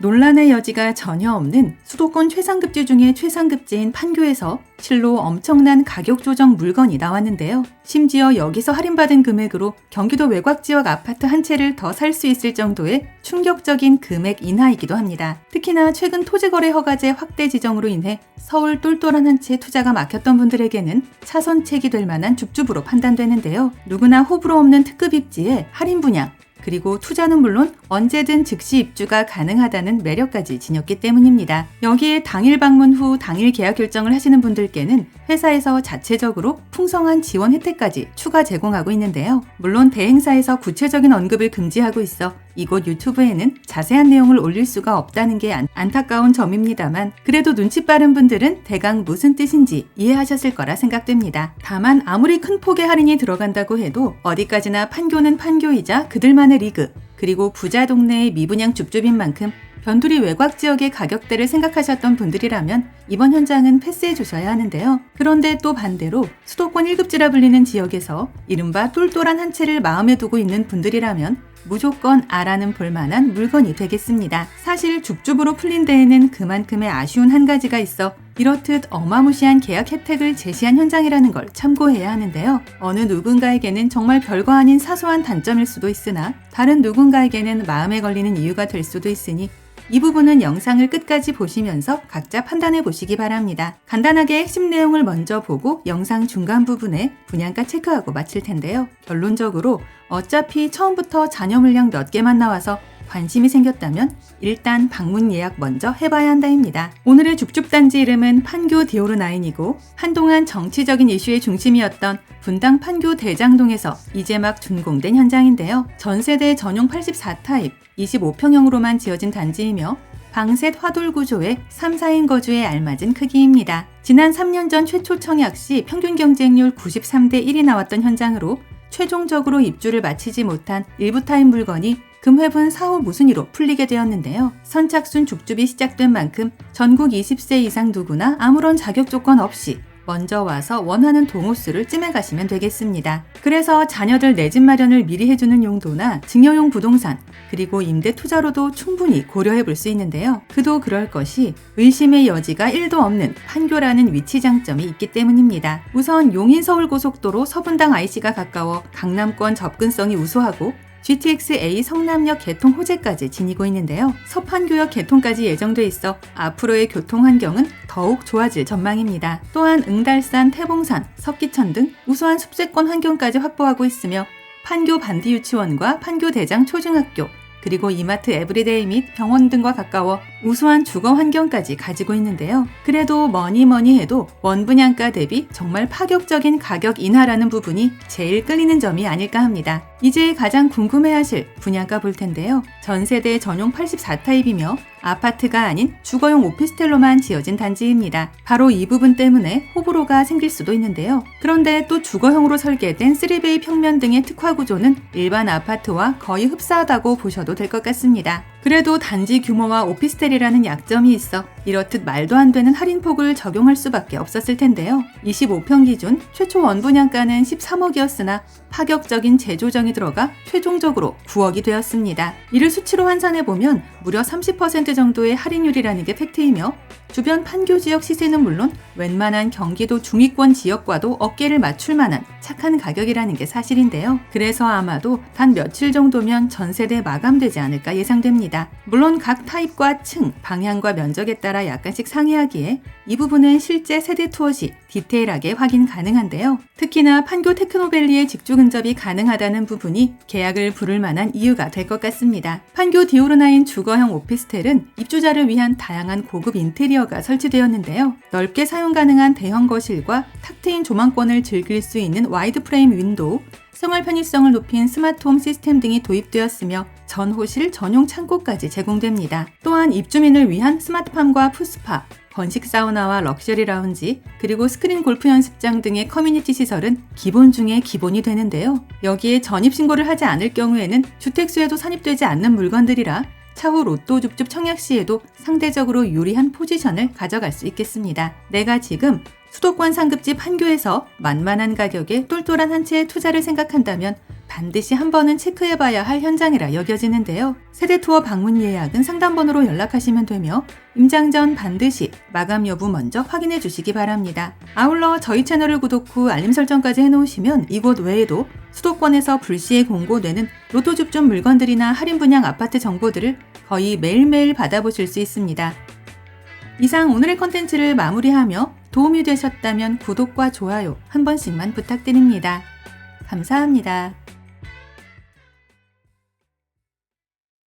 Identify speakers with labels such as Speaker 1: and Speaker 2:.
Speaker 1: 논란의 여지가 전혀 없는 수도권 최상급지 중에 최상급지인 판교에서 실로 엄청난 가격 조정 물건이 나왔는데요. 심지어 여기서 할인받은 금액으로 경기도 외곽 지역 아파트 한 채를 더 살 수 있을 정도의 충격적인 금액 인하이기도 합니다. 특히나 최근 토지거래 허가제 확대 지정으로 인해 서울 똘똘한 한 채 투자가 막혔던 분들에게는 차선책이 될 만한 줍줍으로 판단되는데요. 누구나 호불호 없는 특급 입지에 할인 분양, 그리고 투자는 물론 언제든 즉시 입주가 가능하다는 매력까지 지녔기 때문입니다. 여기에 당일 방문 후 당일 계약 결정을 하시는 분들께는 회사에서 자체적으로 풍성한 지원 혜택까지 추가 제공하고 있는데요. 물론 대행사에서 구체적인 언급을 금지하고 있어 이곳 유튜브에는 자세한 내용을 올릴 수가 없다는 게 안타까운 점입니다만, 그래도 눈치 빠른 분들은 대강 무슨 뜻인지 이해하셨을 거라 생각됩니다. 다만 아무리 큰 폭의 할인이 들어간다고 해도 어디까지나 판교는 판교이자 그들만의 리그, 그리고 부자 동네의 미분양 줍줍인 만큼 변두리 외곽 지역의 가격대를 생각하셨던 분들이라면 이번 현장은 패스해 주셔야 하는데요. 그런데 또 반대로 수도권 1급지라 불리는 지역에서 이른바 똘똘한 한 채를 마음에 두고 있는 분들이라면 무조건 알아는 볼만한 물건이 되겠습니다. 사실 줍줍으로 풀린 데에는 그만큼의 아쉬운 한 가지가 있어 이렇듯 어마무시한 계약 혜택을 제시한 현장이라는 걸 참고해야 하는데요. 어느 누군가에게는 정말 별거 아닌 사소한 단점일 수도 있으나 다른 누군가에게는 마음에 걸리는 이유가 될 수도 있으니 이 부분은 영상을 끝까지 보시면서 각자 판단해 보시기 바랍니다. 간단하게 핵심 내용을 먼저 보고 영상 중간 부분에 분양가 체크하고 마칠 텐데요. 결론적으로 어차피 처음부터 잔여 물량 몇 개만 나와서 관심이 생겼다면 일단 방문 예약 먼저 해봐야 한다입니다. 오늘의 줍줍단지 이름은 판교 디오르9이고 한동안 정치적인 이슈의 중심이었던 분당 판교 대장동에서 이제 막 준공된 현장인데요. 전세대 전용 84타입 25평형으로만 지어진 단지이며 방셋 화돌 구조의 3, 4인 거주에 알맞은 크기입니다. 지난 3년 전 최초 청약 시 평균 경쟁률 93대 1이 나왔던 현장으로 최종적으로 입주를 마치지 못한 일부 타입 물건이 금회분 4호 무순위로 풀리게 되었는데요. 선착순 줍줍이 시작된 만큼 전국 20세 이상 누구나 아무런 자격 조건 없이 먼저 와서 원하는 동호수를 찜해 가시면 되겠습니다. 그래서 자녀들 내 집 마련을 미리 해주는 용도나 증여용 부동산, 그리고 임대 투자로도 충분히 고려해 볼 수 있는데요. 그도 그럴 것이 의심의 여지가 1도 없는 판교라는 위치 장점이 있기 때문입니다. 우선 용인-서울고속도로 서분당 IC가 가까워 강남권 접근성이 우수하고 GTX-A 성남역 개통 호재까지 지니고 있는데요. 서판교역 개통까지 예정돼 있어 앞으로의 교통 환경은 더욱 좋아질 전망입니다. 또한 응달산, 태봉산, 석기천 등 우수한 숲세권 환경까지 확보하고 있으며 판교 반디유치원과 판교 대장 초중학교, 그리고 이마트 에브리데이 및 병원 등과 가까워 우수한 주거 환경까지 가지고 있는데요. 그래도 뭐니 해도 원분양가 대비 정말 파격적인 가격 인하라는 부분이 제일 끌리는 점이 아닐까 합니다. 이제 가장 궁금해하실 분양가 볼 텐데요. 전세대 전용 84타입이며 아파트가 아닌 주거용 오피스텔로만 지어진 단지입니다. 바로 이 부분 때문에 호불호가 생길 수도 있는데요. 그런데 또 주거형으로 설계된 3베이 평면 등의 특화 구조는 일반 아파트와 거의 흡사하다고 보셔도 될 것 같습니다. 그래도 단지 규모와 오피스텔이라는 약점이 있어 이렇듯 말도 안 되는 할인폭을 적용할 수밖에 없었을 텐데요. 25평 기준 최초 원분양가는 13억이었으나 파격적인 재조정이 들어가 최종적으로 9억이 되었습니다. 이를 수치로 환산해보면 무려 30% 정도의 할인율이라는 게 팩트이며 주변 판교 지역 시세는 물론 웬만한 경기도 중위권 지역과도 어깨를 맞출 만한 착한 가격이라는 게 사실인데요. 그래서 아마도 단 며칠 정도면 전세대 마감되지 않을까 예상됩니다. 물론 각 타입과 층, 방향과 면적에 따라 약간씩 상이하기에 이 부분은 실제 세대 투어 시 디테일하게 확인 가능한데요. 특히나 판교 테크노밸리의 직주 근접이 가능하다는 부분이 계약을 부를 만한 이유가 될 것 같습니다. 판교 디오르9 주거형 오피스텔은 입주자를 위한 다양한 고급 인테리어가 설치되었는데요. 넓게 사용 가능한 대형 거실과 탁 트인 조망권을 즐길 수 있는 와이드 프레임 윈도우, 생활 편의성을 높인 스마트홈 시스템 등이 도입되었으며 전호실 전용 창고까지 제공됩니다. 또한 입주민을 위한 스마트팜과 푸스파, 건식 사우나와 럭셔리 라운지, 그리고 스크린 골프 연습장 등의 커뮤니티 시설은 기본 중에 기본이 되는데요. 여기에 전입신고를 하지 않을 경우에는 주택수에도 산입되지 않는 물건들이라 차후 로또 줍줍 청약 시에도 상대적으로 유리한 포지션을 가져갈 수 있겠습니다. 내가 지금 수도권 상급지 판교에서 만만한 가격에 똘똘한 한 채의 투자를 생각한다면 반드시 한 번은 체크해봐야 할 현장이라 여겨지는데요. 세대투어 방문 예약은 상담번호로 연락하시면 되며 임장 전 반드시 마감 여부 먼저 확인해 주시기 바랍니다. 아울러 저희 채널을 구독 후 알림 설정까지 해놓으시면 이곳 외에도 수도권에서 불시에 공고되는 로또 줍줍 물건들이나 할인 분양 아파트 정보들을 거의 매일매일 받아보실 수 있습니다. 이상 오늘의 컨텐츠를 마무리하며 도움이 되셨다면 구독과 좋아요 한 번씩만 부탁드립니다. 감사합니다.